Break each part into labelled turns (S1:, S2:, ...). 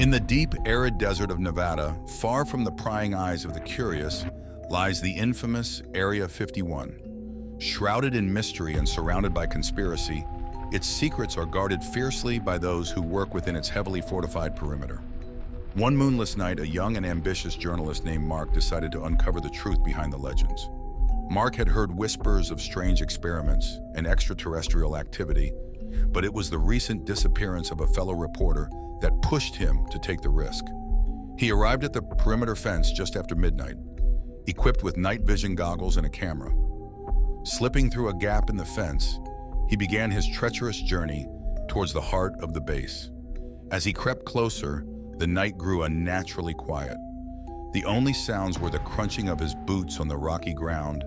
S1: In the deep, arid desert of Nevada, far from the prying eyes of the curious, lies the infamous Area 51. Shrouded in mystery and surrounded by conspiracy, its secrets are guarded fiercely by those who work within its heavily fortified perimeter. One moonless night, a young and ambitious journalist named Mark decided to uncover the truth behind the legends. Mark had heard whispers of strange experiments and extraterrestrial activity, but it was the recent disappearance of a fellow reporter that pushed him to take the risk. He arrived at the perimeter fence just after midnight, equipped with night vision goggles and a camera. Slipping through a gap in the fence, he began his treacherous journey towards the heart of the base. As he crept closer, the night grew unnaturally quiet. The only sounds were the crunching of his boots on the rocky ground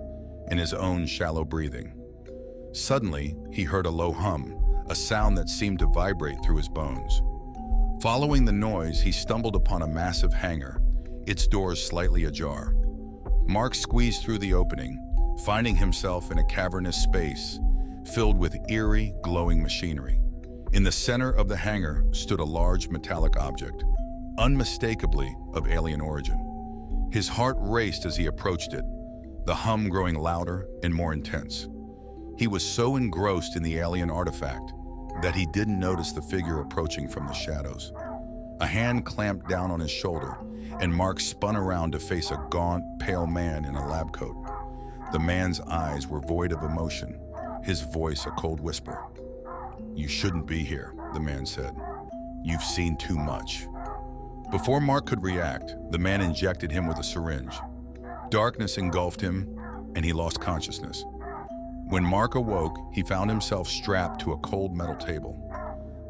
S1: and his own shallow breathing. Suddenly, he heard a low hum, a sound that seemed to vibrate through his bones. Following the noise, he stumbled upon a massive hangar, its doors slightly ajar. Mark squeezed through the opening, finding himself in a cavernous space filled with eerie, glowing machinery. In the center of the hangar stood a large metallic object, unmistakably of alien origin. His heart raced as he approached it, the hum growing louder and more intense. He was so engrossed in the alien artifact that he didn't notice the figure approaching from the shadows. A hand clamped down on his shoulder, and Mark spun around to face a gaunt, pale man in a lab coat. The man's eyes were void of emotion, his voice a cold whisper. "You shouldn't be here," the man said. "You've seen too much." Before Mark could react, the man injected him with a syringe. Darkness engulfed him, and he lost consciousness. When Mark awoke, he found himself strapped to a cold metal table.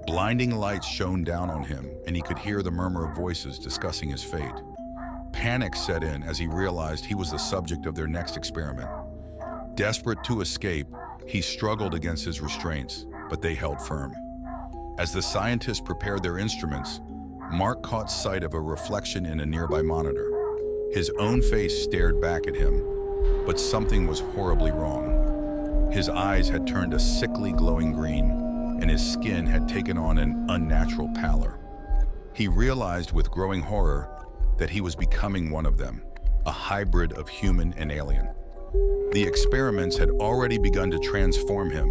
S1: Blinding lights shone down on him, and he could hear the murmur of voices discussing his fate. Panic set in as he realized he was the subject of their next experiment. Desperate to escape, he struggled against his restraints, but they held firm. As the scientists prepared their instruments, Mark caught sight of a reflection in a nearby monitor. His own face stared back at him, but something was horribly wrong. His eyes had turned a sickly glowing green, and his skin had taken on an unnatural pallor. He realized with growing horror that he was becoming one of them, a hybrid of human and alien. The experiments had already begun to transform him,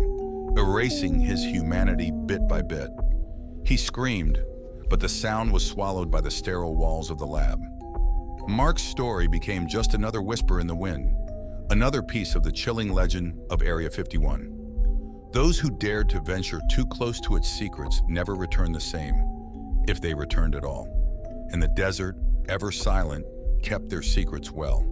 S1: erasing his humanity bit by bit. He screamed, but the sound was swallowed by the sterile walls of the lab. Mark's story became just another whisper in the wind, another piece of the chilling legend of Area 51. Those who dared to venture too close to its secrets never returned the same, if they returned at all. And the desert, ever silent, kept their secrets well.